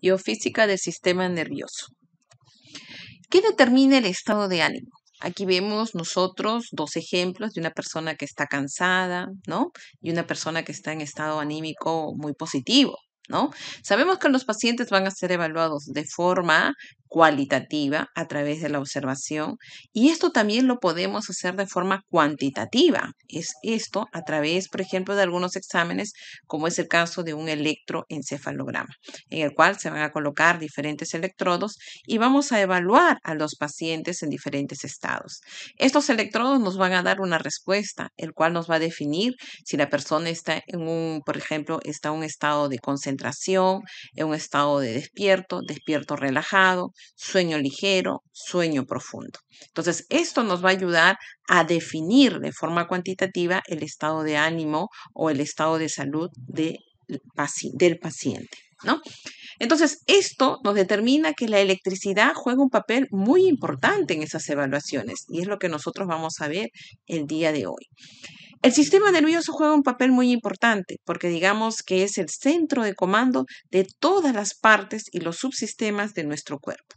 Biofísica del sistema nervioso. ¿Qué determina el estado de ánimo? Aquí vemos nosotros dos ejemplos de una persona que está cansada, ¿no? Y una persona que está en estado anímico muy positivo, ¿no? Sabemos que los pacientes van a ser evaluados de forma cualitativa a través de la observación y esto también lo podemos hacer de forma cuantitativa. Es esto a través, por ejemplo, de algunos exámenes, como es el caso de un electroencefalograma, en el cual se van a colocar diferentes electrodos y vamos a evaluar a los pacientes en diferentes estados. Estos electrodos nos van a dar una respuesta, el cual nos va a definir si la persona está en por ejemplo, está en un estado de concentración, en un estado de despierto relajado, sueño ligero, sueño profundo. Entonces, esto nos va a ayudar a definir de forma cuantitativa el estado de ánimo o el estado de salud del paciente, ¿no? Entonces, esto nos determina que la electricidad juega un papel muy importante en esas evaluaciones y es lo que nosotros vamos a ver el día de hoy. El sistema nervioso juega un papel muy importante porque digamos que es el centro de comando de todas las partes y los subsistemas de nuestro cuerpo.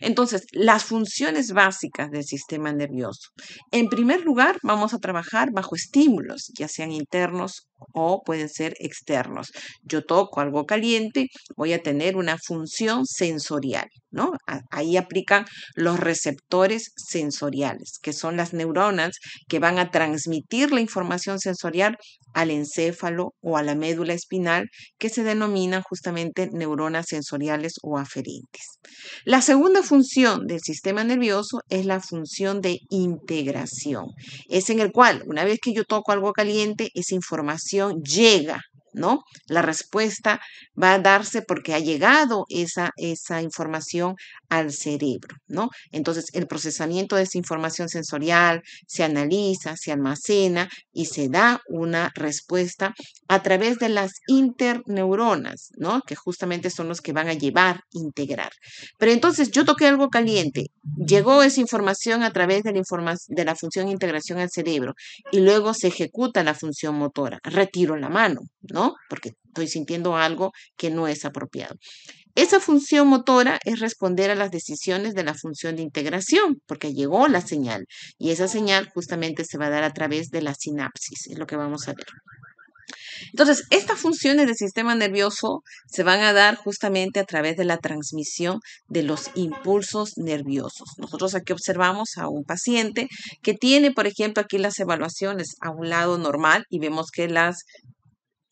Entonces, las funciones básicas del sistema nervioso. En primer lugar, vamos a trabajar bajo estímulos, ya sean internos o pueden ser externos. Yo toco algo caliente, voy a tener una función sensorial, ¿no? Ahí aplican los receptores sensoriales, que son las neuronas que van a transmitir la información sensorial al encéfalo o a la médula espinal, que se denominan justamente neuronas sensoriales o aferentes. La segunda función del sistema nervioso es la función de integración. Es en el cual, una vez que yo toco algo caliente, esa información llega, ¿no? La respuesta va a darse porque ha llegado esa información al cerebro, ¿no? Entonces, el procesamiento de esa información sensorial se analiza, se almacena y se da una respuesta a través de las interneuronas, ¿no? Que justamente son los que van a llevar, integrar. Pero entonces yo toqué algo caliente, llegó esa información a través de la función de integración al cerebro y luego se ejecuta la función motora. Retiro la mano, ¿no? Porque estoy sintiendo algo que no es apropiado. Esa función motora es responder a las decisiones de la función de integración, porque llegó la señal y esa señal justamente se va a dar a través de la sinapsis, es lo que vamos a ver. Entonces, estas funciones del sistema nervioso se van a dar justamente a través de la transmisión de los impulsos nerviosos. Nosotros aquí observamos a un paciente que tiene, por ejemplo, aquí las evaluaciones a un lado normal y vemos que las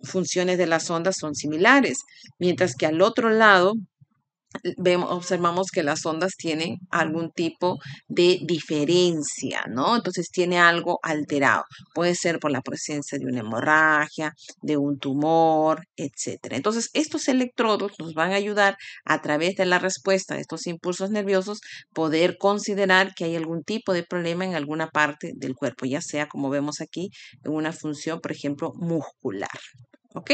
funciones de las ondas son similares, mientras que al otro lado observamos que las ondas tienen algún tipo de diferencia, ¿no? Entonces tiene algo alterado. Puede ser por la presencia de una hemorragia, de un tumor, etcétera. Entonces, estos electrodos nos van a ayudar a través de la respuesta de estos impulsos nerviosos poder considerar que hay algún tipo de problema en alguna parte del cuerpo, ya sea, como vemos aquí, en una función, por ejemplo, muscular. ¿Ok?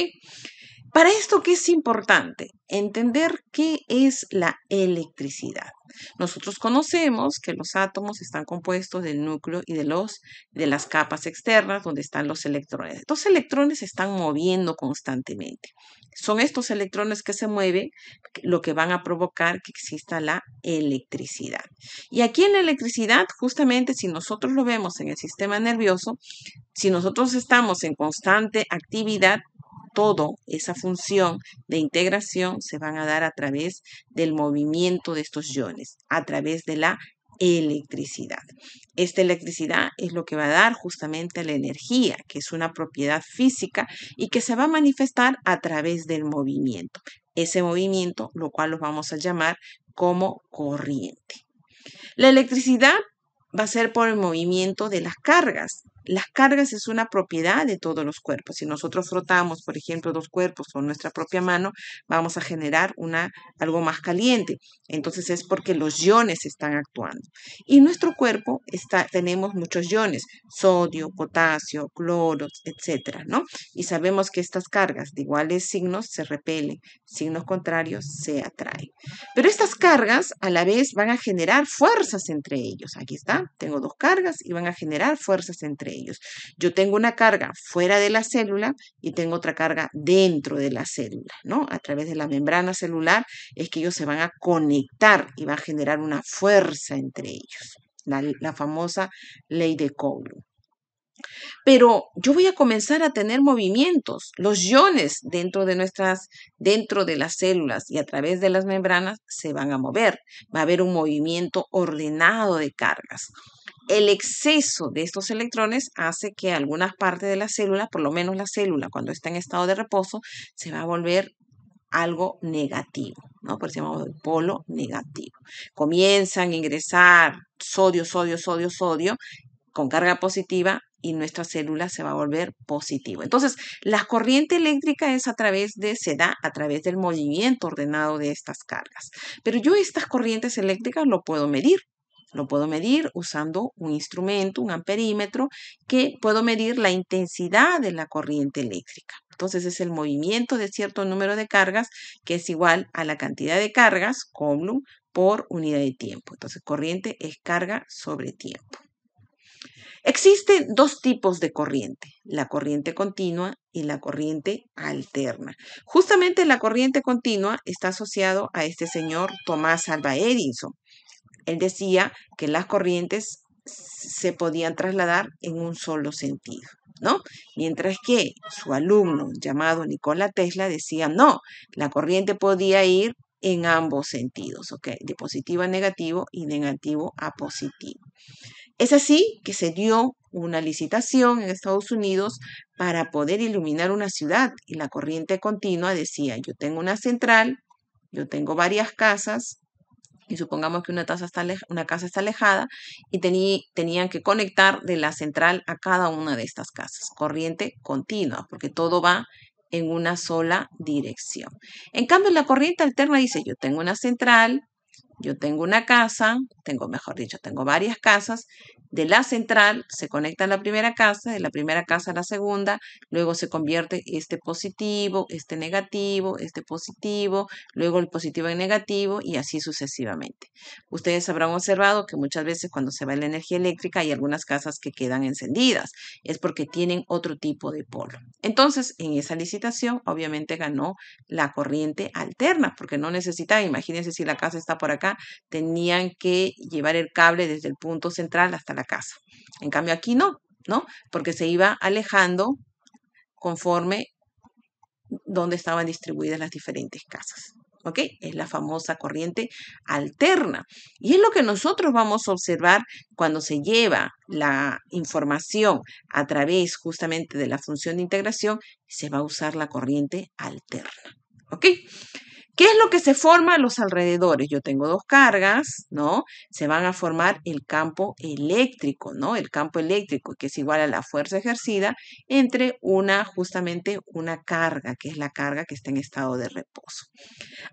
Para esto, ¿qué es importante? Entender qué es la electricidad. Nosotros conocemos que los átomos están compuestos del núcleo y de las capas externas donde están los electrones. Estos electrones se están moviendo constantemente. Son estos electrones que se mueven lo que van a provocar que exista la electricidad. Y aquí en la electricidad, justamente si nosotros lo vemos en el sistema nervioso, si nosotros estamos en constante actividad, toda esa función de integración se van a dar a través del movimiento de estos iones, a través de la electricidad. Esta electricidad es lo que va a dar justamente la energía, que es una propiedad física y que se va a manifestar a través del movimiento. Ese movimiento, lo cual lo vamos a llamar como corriente. La electricidad va a ser por el movimiento de las cargas. Las cargas es una propiedad de todos los cuerpos. Si nosotros frotamos, por ejemplo, dos cuerpos con nuestra propia mano, vamos a generar algo más caliente. Entonces es porque los iones están actuando. Y en nuestro cuerpo tenemos muchos iones, sodio, potasio, cloro, etcétera, ¿no? Y sabemos que estas cargas de iguales signos se repelen, signos contrarios se atraen. Pero estas cargas a la vez van a generar fuerzas entre ellos. Aquí está, tengo dos cargas y van a generar fuerzas entre ellos. ellos. Yo tengo una carga fuera de la célula y tengo otra carga dentro de la célula, ¿no? A través de la membrana celular es que ellos se van a conectar y va a generar una fuerza entre ellos, la famosa ley de Coulomb. Pero yo voy a comenzar a tener movimientos. Los iones dentro de las células y a través de las membranas se van a mover. Va a haber un movimiento ordenado de cargas. El exceso de estos electrones hace que algunas partes de la célula, por lo menos la célula cuando está en estado de reposo, se va a volver algo negativo, ¿no? Por eso llamamos el polo negativo. Comienzan a ingresar sodio, sodio, sodio, sodio con carga positiva y nuestra célula se va a volver positivo. Entonces, la corriente eléctrica se da a través del movimiento ordenado de estas cargas. Pero yo estas corrientes eléctricas lo puedo medir. Lo puedo medir usando un instrumento, un amperímetro, que puedo medir la intensidad de la corriente eléctrica. Entonces es el movimiento de cierto número de cargas que es igual a la cantidad de cargas, Coulomb, por unidad de tiempo. Entonces corriente es carga sobre tiempo. Existen dos tipos de corriente, la corriente continua y la corriente alterna. Justamente la corriente continua está asociado a este señor Tomás Alva Edison. Él decía que las corrientes se podían trasladar en un solo sentido, ¿no? Mientras que su alumno llamado Nikola Tesla decía, no, la corriente podía ir en ambos sentidos, ¿ok? De positivo a negativo y negativo a positivo. Es así que se dio una licitación en Estados Unidos para poder iluminar una ciudad y la corriente continua decía, yo tengo una central, yo tengo varias casas y supongamos que una casa está alejada y tenían que conectar de la central a cada una de estas casas, corriente continua, porque todo va en una sola dirección. En cambio, la corriente alterna dice, yo tengo una central, yo tengo una casa, tengo varias casas. De la central se conecta a la primera casa, de la primera casa a la segunda, luego se convierte este positivo, este negativo, este positivo, luego el positivo en negativo y así sucesivamente. Ustedes habrán observado que muchas veces cuando se va la energía eléctrica hay algunas casas que quedan encendidas. Es porque tienen otro tipo de polo. Entonces, en esa licitación, obviamente ganó la corriente alterna, porque no necesitaban, imagínense si la casa está por acá, tenían que llevar el cable desde el punto central hasta la casa. En cambio aquí no, porque se iba alejando conforme donde estaban distribuidas las diferentes casas. ¿Ok? Es la famosa corriente alterna. Y es lo que nosotros vamos a observar cuando se lleva la información a través justamente de la función de integración, se va a usar la corriente alterna. ¿Ok? ¿Qué es lo que se forma a los alrededores? Yo tengo dos cargas, ¿no? Se van a formar el campo eléctrico, ¿no? El campo eléctrico, que es igual a la fuerza ejercida entre justamente una carga, que es la carga que está en estado de reposo.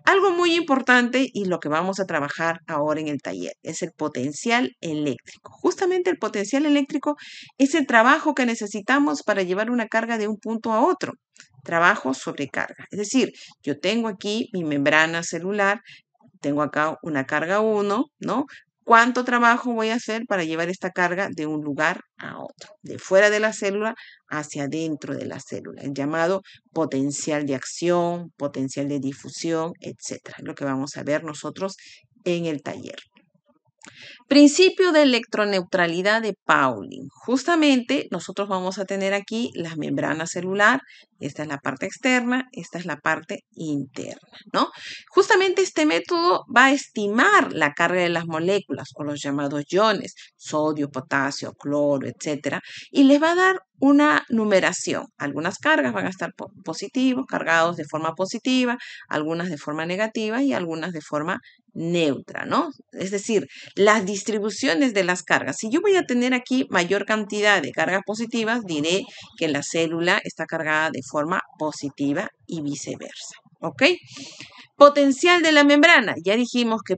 Algo muy importante y lo que vamos a trabajar ahora en el taller es el potencial eléctrico. Justamente el potencial eléctrico es el trabajo que necesitamos para llevar una carga de un punto a otro. Trabajo sobre carga. Es decir, yo tengo aquí mi membrana celular, tengo acá una carga 1, ¿no? ¿Cuánto trabajo voy a hacer para llevar esta carga de un lugar a otro? De fuera de la célula hacia dentro de la célula. El llamado potencial de acción, potencial de difusión, etc. Lo que vamos a ver nosotros en el taller. Principio de electroneutralidad de Pauling. Justamente nosotros vamos a tener aquí la membrana celular. Esta es la parte externa, esta es la parte interna, ¿no? Justamente este método va a estimar la carga de las moléculas o los llamados iones, sodio, potasio, cloro, etcétera, y les va a dar una numeración. Algunas cargas van a estar positivos, cargados de forma positiva, algunas de forma negativa y algunas de forma neutra, ¿no? Es decir, las distribuciones de las cargas. Si yo voy a tener aquí mayor cantidad de cargas positivas, diré que la célula está cargada de forma positiva y viceversa. ¿Ok? Potencial de la membrana. Ya dijimos que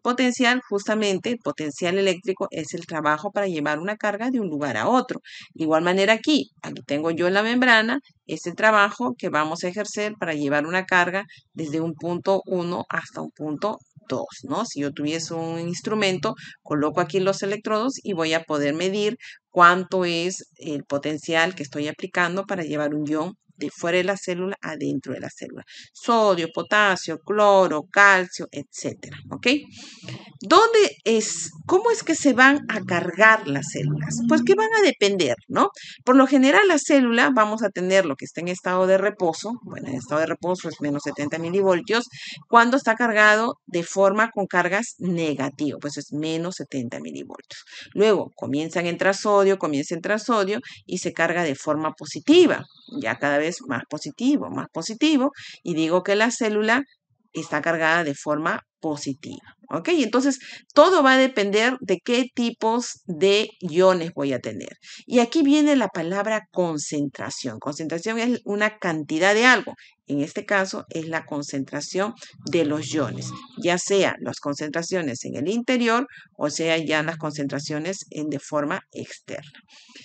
justamente, potencial eléctrico es el trabajo para llevar una carga de un lugar a otro. De igual manera aquí tengo yo la membrana, es el trabajo que vamos a ejercer para llevar una carga desde un punto 1 hasta un punto 2, ¿no? Si yo tuviese un instrumento, coloco aquí los electrodos y voy a poder medir cuánto es el potencial que estoy aplicando para llevar un ion de fuera de la célula adentro de la célula. Sodio, potasio, cloro, calcio, etcétera, ¿ok? ¿Cómo es que se van a cargar las células? Pues que van a depender, ¿no? Por lo general, la célula vamos a tener lo que está en estado de reposo. Bueno, en estado de reposo es menos 70 milivoltios. Cuando está cargado de forma con cargas negativas, pues es menos 70 milivoltios. Luego comienza a entrar sodio y se carga de forma positiva, ya cada vez más positivo, y digo que la célula está cargada de forma positiva. ¿Ok? Entonces, todo va a depender de qué tipos de iones voy a tener. Y aquí viene la palabra concentración. Concentración es una cantidad de algo. En este caso, es la concentración de los iones, ya sea las concentraciones en el interior o sea ya las concentraciones de forma externa.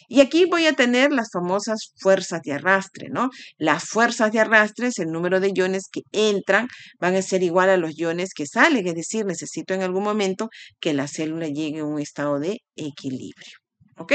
Y aquí voy a tener las famosas fuerzas de arrastre, ¿no? Las fuerzas de arrastre es el número de iones que entran, van a ser igual a los iones que salen, es decir, necesito en algún momento que la célula llegue a un estado de equilibrio, ¿ok?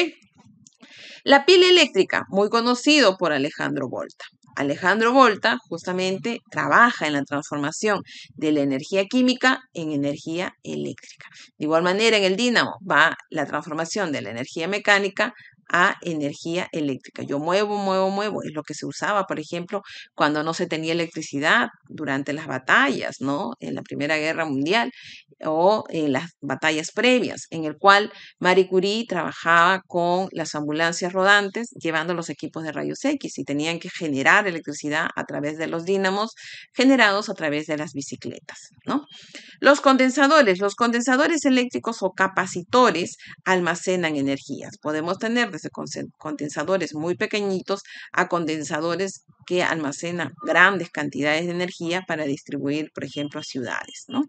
La pila eléctrica, muy conocido por Alejandro Volta. Alejandro Volta justamente trabaja en la transformación de la energía química en energía eléctrica. De igual manera, en el dínamo va la transformación de la energía mecánica a energía eléctrica. Yo muevo. Es lo que se usaba, por ejemplo, cuando no se tenía electricidad durante las batallas, ¿no? En la Primera Guerra Mundial o en las batallas previas, en el cual Marie Curie trabajaba con las ambulancias rodantes llevando los equipos de rayos X y tenían que generar electricidad a través de los dínamos generados a través de las bicicletas, ¿no? Los condensadores eléctricos o capacitores almacenan energías. Podemos tener desde condensadores muy pequeñitos a condensadores que almacenan grandes cantidades de energía para distribuir, por ejemplo, a ciudades, ¿no?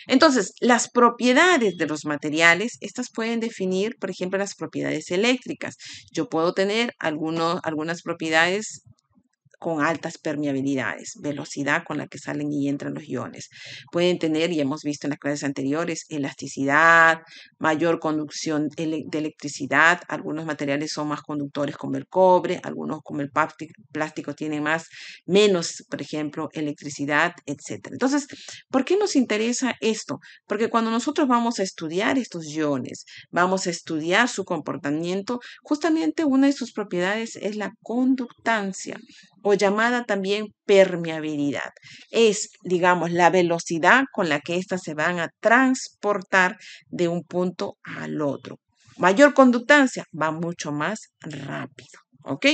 Entonces, las propiedades de los materiales, estas pueden definir, por ejemplo, las propiedades eléctricas. Yo puedo tener algunas propiedades con altas permeabilidades, velocidad con la que salen y entran los iones. Pueden tener, y hemos visto en las clases anteriores, elasticidad, mayor conducción de electricidad. Algunos materiales son más conductores como el cobre, algunos como el plástico tienen menos, por ejemplo, electricidad, etc. Entonces, ¿por qué nos interesa esto? Porque cuando nosotros vamos a estudiar estos iones, vamos a estudiar su comportamiento, justamente una de sus propiedades es la conductancia o llamada también permeabilidad. Es, digamos, la velocidad con la que éstas se van a transportar de un punto al otro. Mayor conductancia, va mucho más rápido, ¿ok?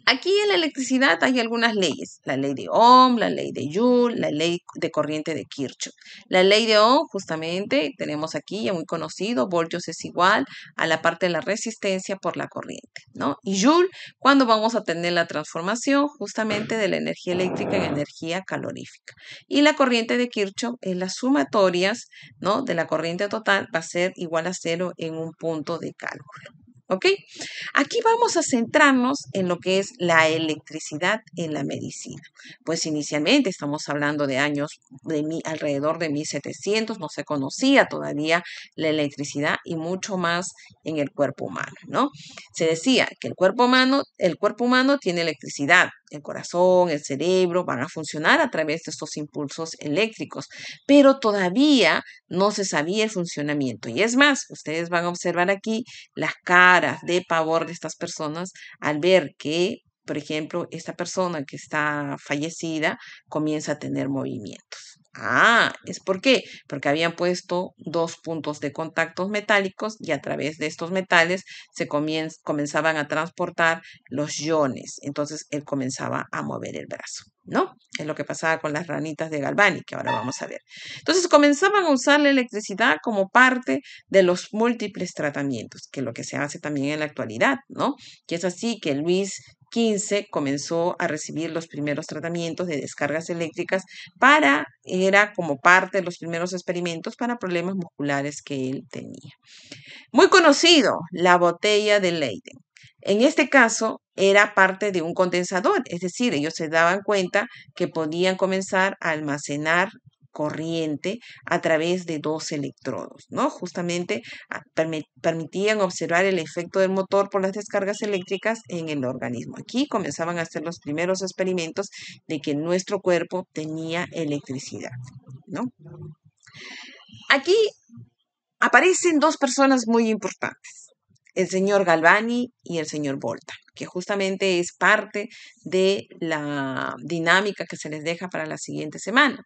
Aquí en la electricidad hay algunas leyes, la ley de Ohm, la ley de Joule, la ley de corriente de Kirchhoff. La ley de Ohm, justamente, tenemos aquí, ya muy conocido, voltios es igual a la parte de la resistencia por la corriente, ¿no? Y Joule, cuando vamos a tener la transformación justamente de la energía eléctrica en energía calorífica. Y la corriente de Kirchhoff es las sumatorias, ¿no? De la corriente total va a ser igual a 0 en un punto de cálculo. ¿Ok? Aquí vamos a centrarnos en lo que es la electricidad en la medicina. Pues inicialmente estamos hablando de años alrededor de 1700, no se conocía todavía la electricidad y mucho más en el cuerpo humano, ¿no? Se decía que el cuerpo humano tiene electricidad, el corazón, el cerebro van a funcionar a través de estos impulsos eléctricos, pero todavía no se sabía el funcionamiento. Y es más, ustedes van a observar aquí las caras de pavor de estas personas al ver que, por ejemplo, esta persona que está fallecida comienza a tener movimientos. ¿Es por qué? Porque habían puesto 2 puntos de contactos metálicos y a través de estos metales se comenzaban a transportar los iones. Entonces él comenzaba a mover el brazo, ¿no? Es lo que pasaba con las ranitas de Galvani, que ahora vamos a ver. Entonces comenzaban a usar la electricidad como parte de los múltiples tratamientos, que es lo que se hace también en la actualidad, ¿no? Que es así que Luis XV comenzó a recibir los primeros tratamientos de descargas eléctricas era como parte de los primeros experimentos para problemas musculares que él tenía. Muy conocido, la botella de Leyden. En este caso, era parte de un condensador, es decir, ellos se daban cuenta que podían comenzar a almacenar corriente a través de dos electrodos, ¿no? Justamente permitían observar el efecto del motor por las descargas eléctricas en el organismo. Aquí comenzaban a hacer los primeros experimentos de que nuestro cuerpo tenía electricidad, ¿no? Aquí aparecen dos personas muy importantes, el señor Galvani y el señor Volta, que justamente es parte de la dinámica que se les deja para la siguiente semana.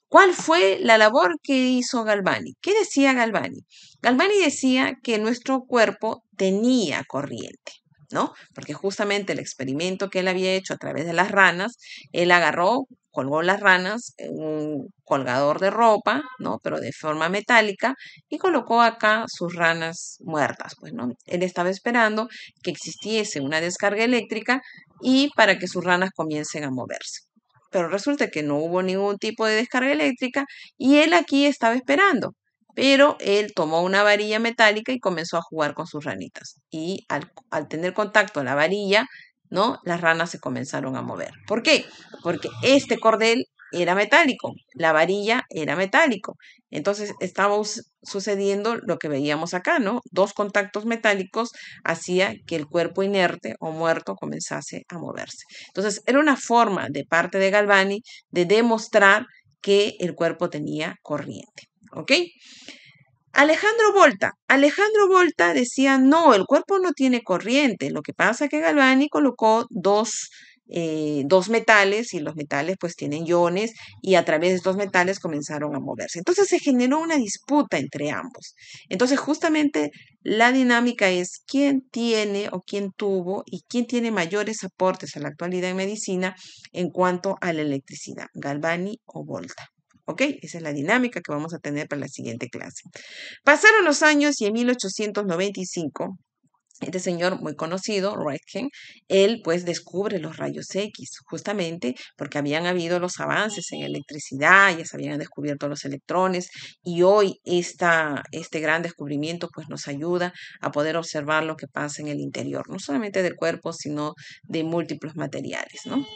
¿Cuál fue la labor que hizo Galvani? ¿Qué decía Galvani? Galvani decía que nuestro cuerpo tenía corriente, ¿no? Porque justamente el experimento que él había hecho a través de las ranas, él agarró, colgó las ranas en un colgador de ropa, ¿no? Pero de forma metálica y colocó acá sus ranas muertas, pues, ¿no? Él estaba esperando que existiese una descarga eléctrica y para que sus ranas comiencen a moverse. Pero resulta que no hubo ningún tipo de descarga eléctrica y él aquí estaba esperando. Pero él tomó una varilla metálica y comenzó a jugar con sus ranitas. Y al tener contacto la varilla, ¿no? Las ranas se comenzaron a mover. ¿Por qué? Porque este cordel era metálico, la varilla era metálico. Entonces estaba sucediendo lo que veíamos acá, ¿no? Dos contactos metálicos hacía que el cuerpo inerte o muerto comenzase a moverse. Entonces era una forma de parte de Galvani de demostrar que el cuerpo tenía corriente. ¿Ok? Alejandro Volta decía, no, el cuerpo no tiene corriente. Lo que pasa es que Galvani colocó dos metales y los metales pues tienen iones y a través de estos metales comenzaron a moverse. Entonces se generó una disputa entre ambos. Entonces justamente la dinámica es quién tiene o quién tuvo y quién tiene mayores aportes a la actualidad en medicina en cuanto a la electricidad, Galvani o Volta. ¿Ok? Esa es la dinámica que vamos a tener para la siguiente clase. Pasaron los años y en 1895, este señor muy conocido, Röntgen, él pues descubre los rayos X, justamente porque habían habido los avances en electricidad, ya se habían descubierto los electrones y hoy este gran descubrimiento pues nos ayuda a poder observar lo que pasa en el interior, no solamente del cuerpo, sino de múltiples materiales, ¿no?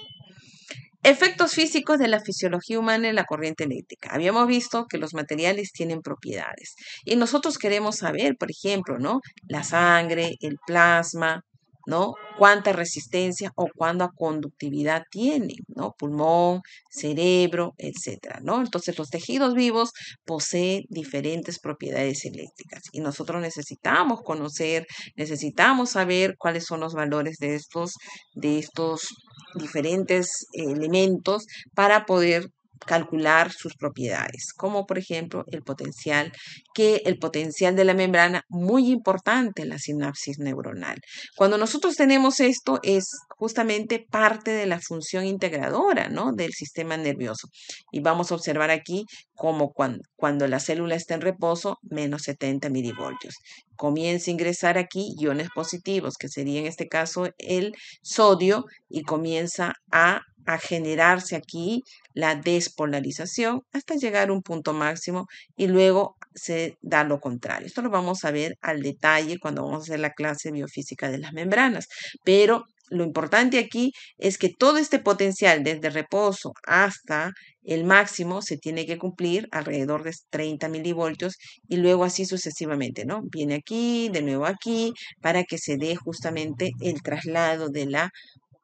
Efectos físicos de la fisiología humana en la corriente eléctrica. Habíamos visto que los materiales tienen propiedades y nosotros queremos saber, por ejemplo, ¿no? La sangre, el plasma, ¿no? Cuánta resistencia o cuánta conductividad tiene, ¿no? Pulmón, cerebro, etcétera, ¿no? Entonces, los tejidos vivos poseen diferentes propiedades eléctricas y nosotros necesitamos conocer, necesitamos saber cuáles son los valores de estos diferentes elementos para poder calcular sus propiedades, como por ejemplo el potencial de la membrana, muy importante en la sinapsis neuronal. Cuando nosotros tenemos esto, es justamente parte de la función integradora, ¿no? Del sistema nervioso. Y vamos a observar aquí como cuando la célula está en reposo, menos 70 milivoltios. Comienza a ingresar aquí iones positivos, que sería en este caso el sodio, y comienza a generarse aquí la despolarización hasta llegar a un punto máximo y luego se da lo contrario. Esto lo vamos a ver al detalle cuando vamos a hacer la clase biofísica de las membranas, pero lo importante aquí es que todo este potencial desde reposo hasta el máximo se tiene que cumplir alrededor de 30 milivoltios y luego así sucesivamente, ¿no? Viene aquí, de nuevo aquí, para que se dé justamente el traslado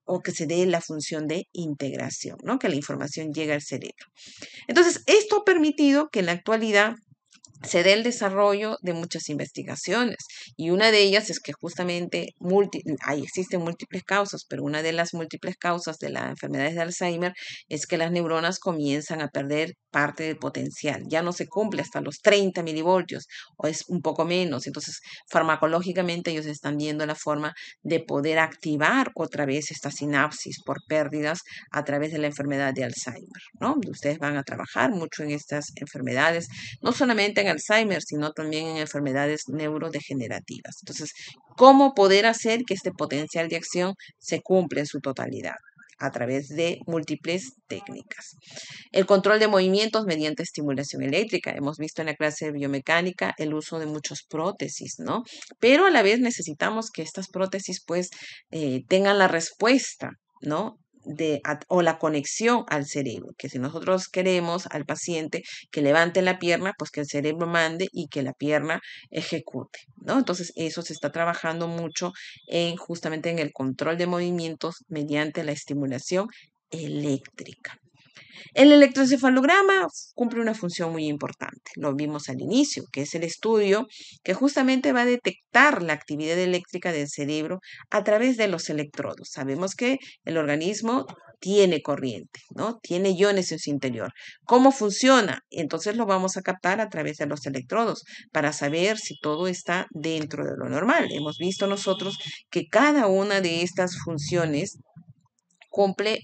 o que se dé la función de integración, ¿no? Que la información llegue al cerebro. Entonces, esto ha permitido que en la actualidad se dé el desarrollo de muchas investigaciones y una de ellas es que justamente existen múltiples causas, pero una de las múltiples causas de las enfermedades de Alzheimer es que las neuronas comienzan a perder parte del potencial, ya no se cumple hasta los 30 milivoltios o es un poco menos, entonces farmacológicamente ellos están viendo la forma de poder activar otra vez esta sinapsis por pérdidas a través de la enfermedad de Alzheimer, ¿no? Ustedes van a trabajar mucho en estas enfermedades, no solamente en Alzheimer, sino también en enfermedades neurodegenerativas. Entonces, ¿cómo poder hacer que este potencial de acción se cumpla en su totalidad? A través de múltiples técnicas. El control de movimientos mediante estimulación eléctrica. Hemos visto en la clase de biomecánica el uso de muchas prótesis, ¿no? Pero a la vez necesitamos que estas prótesis pues tengan la respuesta, ¿no? o la conexión al cerebro, que si nosotros queremos al paciente que levante la pierna, pues que el cerebro mande y que la pierna ejecute, ¿no? Entonces eso se está trabajando mucho justamente en el control de movimientos mediante la estimulación eléctrica. El electroencefalograma cumple una función muy importante. Lo vimos al inicio, que es el estudio que justamente va a detectar la actividad eléctrica del cerebro a través de los electrodos. Sabemos que el organismo tiene corriente, ¿no? Tiene iones en su interior. ¿Cómo funciona? Entonces lo vamos a captar a través de los electrodos para saber si todo está dentro de lo normal. Hemos visto nosotros que cada una de estas funciones cumple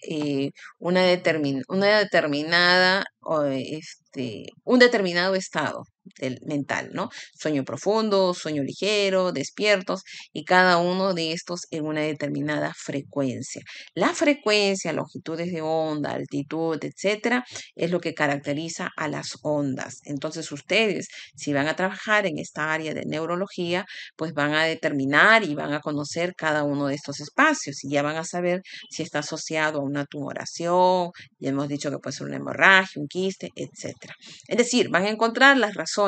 una determinada, un determinado estado mental, ¿no? Sueño profundo, sueño ligero, despiertos, y cada uno de estos en una determinada frecuencia. La frecuencia, longitudes de onda, altitud, etcétera, es lo que caracteriza a las ondas. Entonces, ustedes, si van a trabajar en esta área de neurología, pues van a determinar y van a conocer cada uno de estos espacios y ya van a saber si está asociado a una tumoración, ya hemos dicho que puede ser una hemorragia, un quiste, etcétera. Es decir, van a encontrar las razones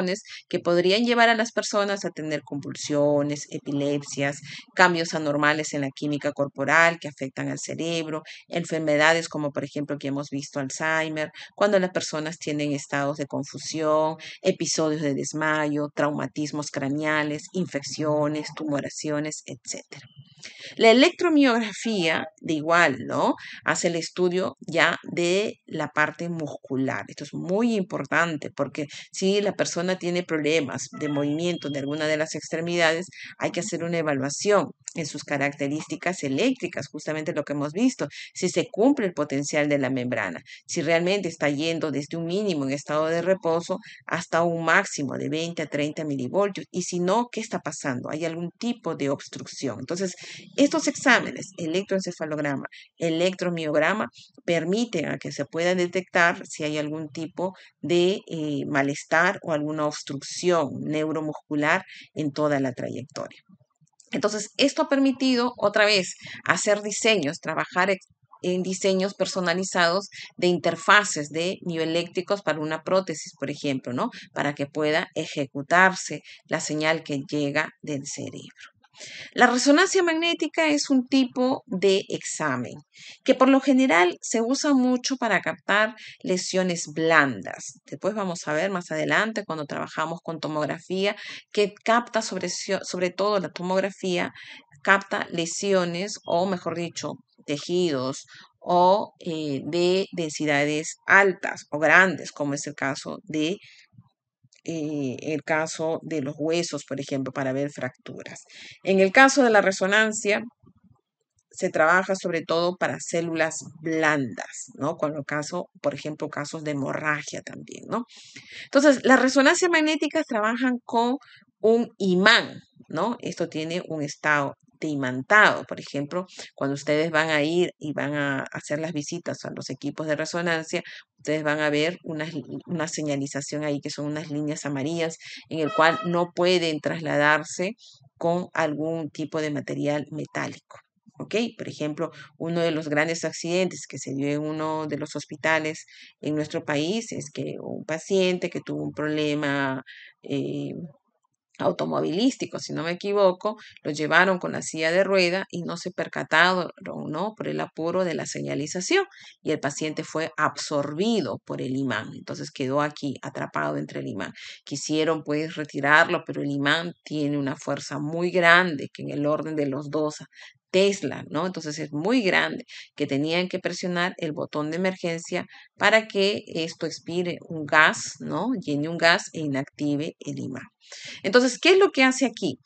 que podrían llevar a las personas a tener convulsiones, epilepsias, cambios anormales en la química corporal que afectan al cerebro, enfermedades como por ejemplo que hemos visto Alzheimer, cuando las personas tienen estados de confusión, episodios de desmayo, traumatismos craneales, infecciones, tumoraciones, etcétera. La electromiografía, de igual, ¿no? Hace el estudio ya de la parte muscular. Esto es muy importante porque si la persona tiene problemas de movimiento de alguna de las extremidades, hay que hacer una evaluación en sus características eléctricas, justamente lo que hemos visto, si se cumple el potencial de la membrana, si realmente está yendo desde un mínimo en estado de reposo hasta un máximo de 20 a 30 milivoltios, y si no, ¿qué está pasando? ¿Hay algún tipo de obstrucción? Entonces, estos exámenes, electroencefalograma, electromiograma, permiten a que se pueda detectar si hay algún tipo de malestar o alguna obstrucción neuromuscular en toda la trayectoria. Entonces, esto ha permitido otra vez hacer diseños, trabajar en diseños personalizados de interfaces de mioeléctricos para una prótesis, por ejemplo, ¿no? Para que pueda ejecutarse la señal que llega del cerebro. La resonancia magnética es un tipo de examen que por lo general se usa mucho para captar lesiones blandas. Después vamos a ver más adelante cuando trabajamos con tomografía que capta sobre todo la tomografía, capta lesiones o mejor dicho, tejidos o de densidades altas o grandes, como es el caso de los huesos, por ejemplo, para ver fracturas. En el caso de la resonancia, se trabaja sobre todo para células blandas, ¿no? Con el caso, por ejemplo, casos de hemorragia también, ¿no? Entonces, las resonancias magnéticas trabajan con un imán, ¿no? Esto tiene un estado de imantado. Por ejemplo, cuando ustedes van a ir y van a hacer las visitas a los equipos de resonancia, ustedes van a ver una señalización ahí que son unas líneas amarillas en el cual no pueden trasladarse con algún tipo de material metálico. ¿Ok? Por ejemplo, uno de los grandes accidentes que se dio en uno de los hospitales en nuestro país es que un paciente que tuvo un problema eh, automovilístico, si no me equivoco, lo llevaron con la silla de rueda y no se percataron, ¿no? Por el apuro de la señalización y el paciente fue absorbido por el imán. Entonces quedó aquí atrapado entre el imán. Quisieron pues retirarlo, pero el imán tiene una fuerza muy grande que en el orden de los 2 Tesla, ¿no? Entonces es muy grande que tenían que presionar el botón de emergencia para que esto expire un gas, ¿no? Llene un gas e inactive el imán. Entonces, ¿qué es lo que hace aquí?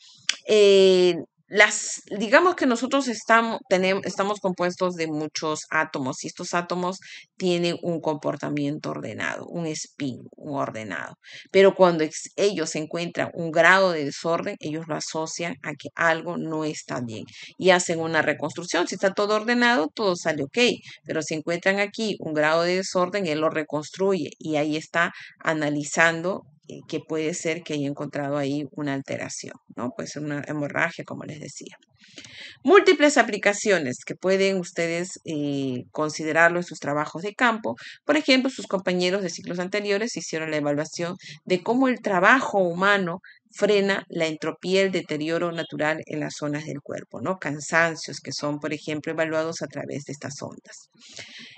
Digamos que nosotros estamos compuestos de muchos átomos y estos átomos tienen un comportamiento ordenado, un spin, un ordenado. Pero cuando ellos encuentran un grado de desorden, ellos lo asocian a que algo no está bien y hacen una reconstrucción. Si está todo ordenado, todo sale ok, pero si encuentran aquí un grado de desorden, él lo reconstruye y ahí está analizando que puede ser que haya encontrado ahí una alteración, ¿no? Puede ser una hemorragia, como les decía. Múltiples aplicaciones que pueden ustedes considerarlo en sus trabajos de campo. Por ejemplo, sus compañeros de ciclos anteriores hicieron la evaluación de cómo el trabajo humano frena la entropía, el deterioro natural en las zonas del cuerpo, ¿no? Cansancios que son, por ejemplo, evaluados a través de estas ondas.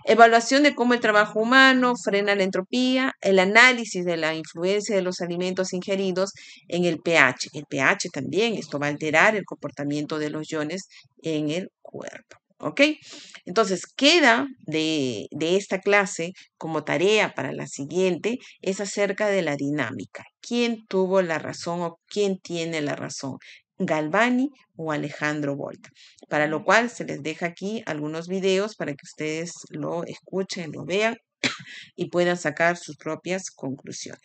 Evaluación de cómo el trabajo humano frena la entropía, el análisis de la influencia de los alimentos ingeridos en el pH. El pH también, esto va a alterar el comportamiento de los iones en el cuerpo. ¿Ok? Entonces, queda de esta clase como tarea para la siguiente, es acerca de la dinámica. ¿Quién tuvo la razón o quién tiene la razón? ¿Galvani o Alejandro Volta? Para lo cual se les deja aquí algunos videos para que ustedes lo escuchen, lo vean y puedan sacar sus propias conclusiones.